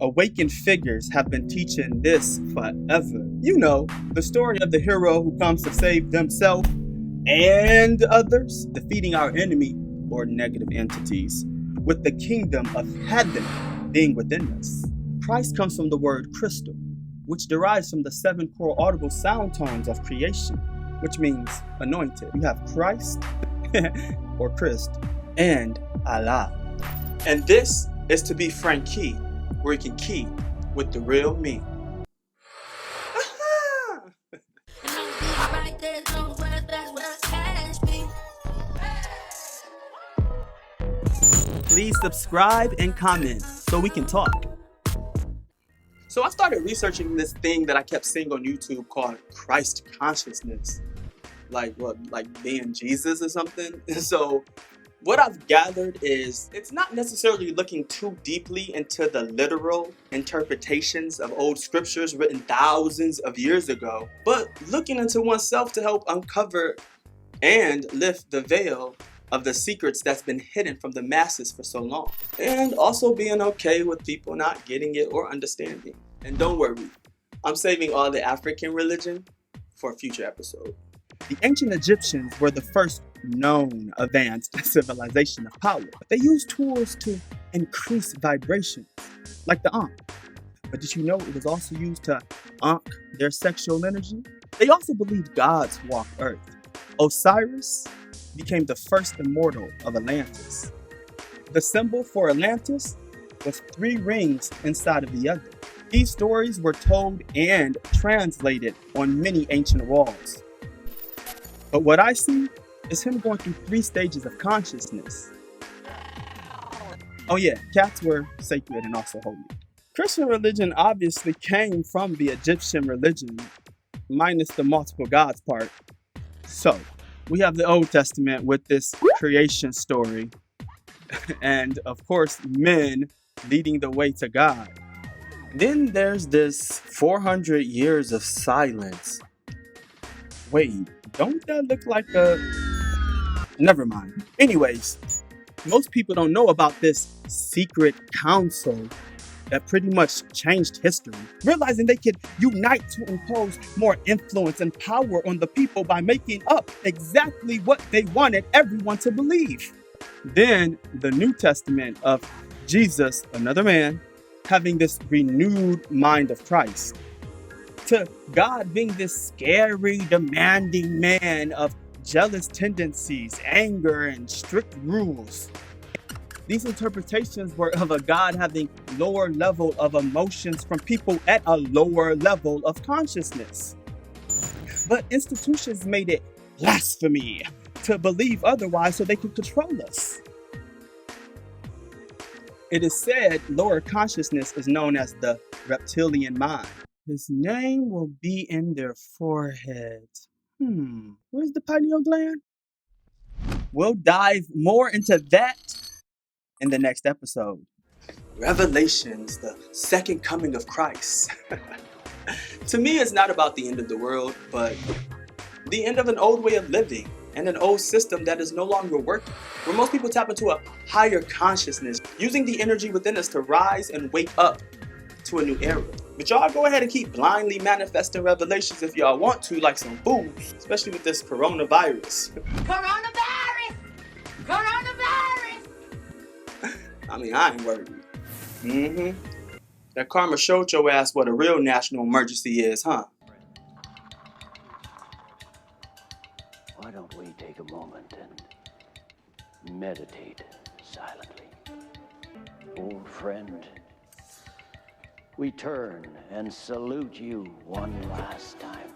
Awakened figures have been teaching this forever. You know, the story of the hero who comes to save themselves and others, defeating our enemy or negative entities, with the kingdom of heaven being within us. Christ comes from the word crystal, which derives from the 7 core audible sound tones of creation, which means anointed. You have Christ, or Christ, and Allah. And this is to be Frank Key, where you can key with the real me. Please subscribe and comment so we can talk. So I started researching this thing that I kept seeing on YouTube called Christ consciousness. Like being Jesus or something. So what I've gathered is it's not necessarily looking too deeply into the literal interpretations of old scriptures written thousands of years ago, but looking into oneself to help uncover and lift the veil of the secrets that's been hidden from the masses for so long. And also being okay with people not getting it or understanding. And don't worry, I'm saving all the African religion for a future episode. The ancient Egyptians were the first known advanced civilization of power. They used tools to increase vibrations, like the Ankh. But did you know it was also used to Ankh their sexual energy? They also believed gods walked Earth. Osiris became the first immortal of Atlantis. The symbol for Atlantis was 3 rings inside of the other. These stories were told and translated on many ancient walls. But what I see is him going through 3 stages of consciousness. Oh yeah, cats were sacred and also holy. Christian religion obviously came from the Egyptian religion, minus the multiple gods part. So, we have the Old Testament with this creation story, and of course, men leading the way to God. Then there's this 400 years of silence. Wait, don't that look like a... Never mind. Anyways, most people don't know about this secret council that pretty much changed history, realizing they could unite to impose more influence and power on the people by making up exactly what they wanted everyone to believe. Then the New Testament of Jesus, another man, having this renewed mind of Christ, to God being this scary, demanding man of jealous tendencies, anger, and strict rules. These interpretations were of a God having lower level of emotions from people at a lower level of consciousness. But institutions made it blasphemy to believe otherwise so they could control us. It is said lower consciousness is known as the reptilian mind. His name will be in their foreheads. Where's the pineal gland? We'll dive more into that in the next episode. Revelations, the second coming of Christ. To me, it's not about the end of the world, but the end of an old way of living and an old system that is no longer working, where most people tap into a higher consciousness, using the energy within us to rise and wake up to a new era. But y'all go ahead and keep blindly manifesting revelations if y'all want to, like some fools, especially with this coronavirus. Coronavirus! Coronavirus! I mean, I ain't worried. That karma showed your ass what a real national emergency is, huh? Why don't we take a moment and meditate silently? Old friend, we turn and salute you one last time.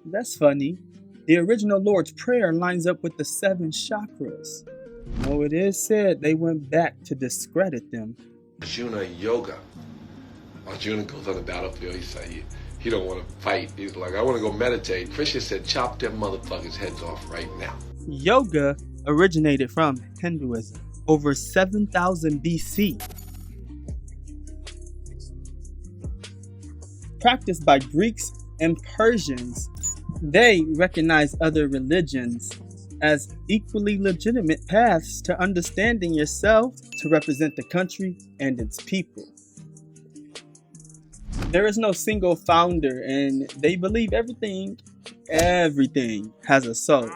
That's funny. The original Lord's Prayer lines up with the 7 chakras. Though it is said they went back to discredit them. Arjuna yoga. Arjuna goes on the battlefield, he don't want to fight. He's like, I want to go meditate. Krishna said, chop them motherfuckers' heads off right now. Yoga originated from Hinduism over 7,000 BC. Practiced by Greeks and Persians They recognize other religions as equally legitimate paths to understanding yourself to represent the country and its people. There is no single founder, and they believe everything has a soul.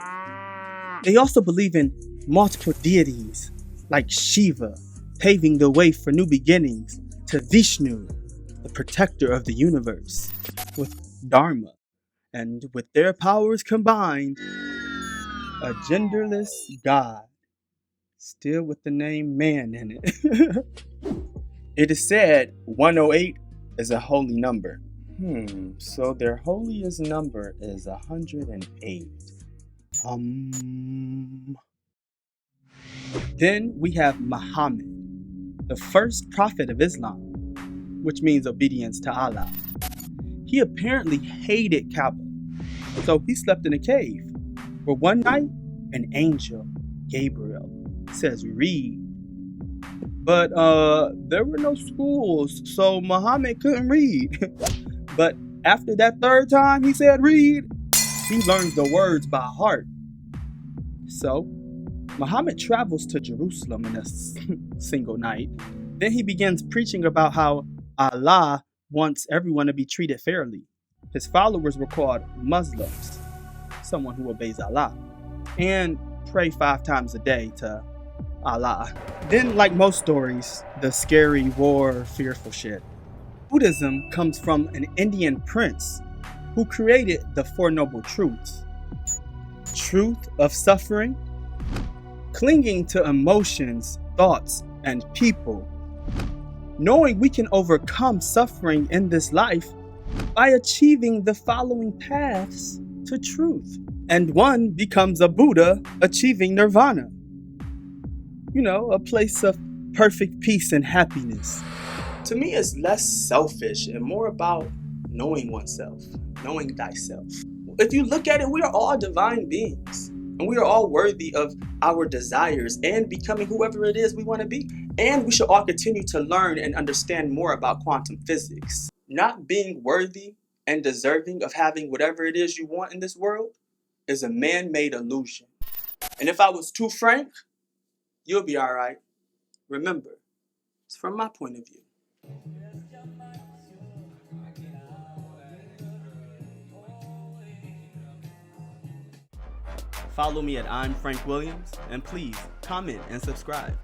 They also believe in multiple deities like Shiva, paving the way for new beginnings, to Vishnu, the protector of the universe, with Dharma, and with their powers combined, a genderless God, still with the name man in it. It is said 108 is a holy number. So their holiest number is 108. Then we have Muhammad, the first prophet of Islam, which means obedience to Allah. He apparently hated Kaaba, so he slept in a cave, where one night an angel, Gabriel, says read. But there were no schools, so Muhammad couldn't read. But after that third time he said read, he learned the words by heart. So Muhammad travels to Jerusalem in a single night. Then he begins preaching about how Allah wants everyone to be treated fairly. His followers were called Muslims, someone who obeys Allah, and pray 5 times a day to Allah. Then, like most stories, the scary, war, fearful shit. Buddhism comes from an Indian prince who created the Four Noble Truths. Truth of suffering, clinging to emotions, thoughts, and people. Knowing we can overcome suffering in this life by achieving the following paths to truth. And one becomes a Buddha achieving nirvana. You know, a place of perfect peace and happiness. To me, it's less selfish and more about knowing oneself, knowing thyself. If you look at it, we are all divine beings, and we are all worthy of our desires and becoming whoever it is we want to be. And we should all continue to learn and understand more about quantum physics. Not being worthy and deserving of having whatever it is you want in this world is a man-made illusion. And if I was too frank, you'll be all right. Remember, it's from my point of view. Follow me at I'm Frank Williams, and please comment and subscribe.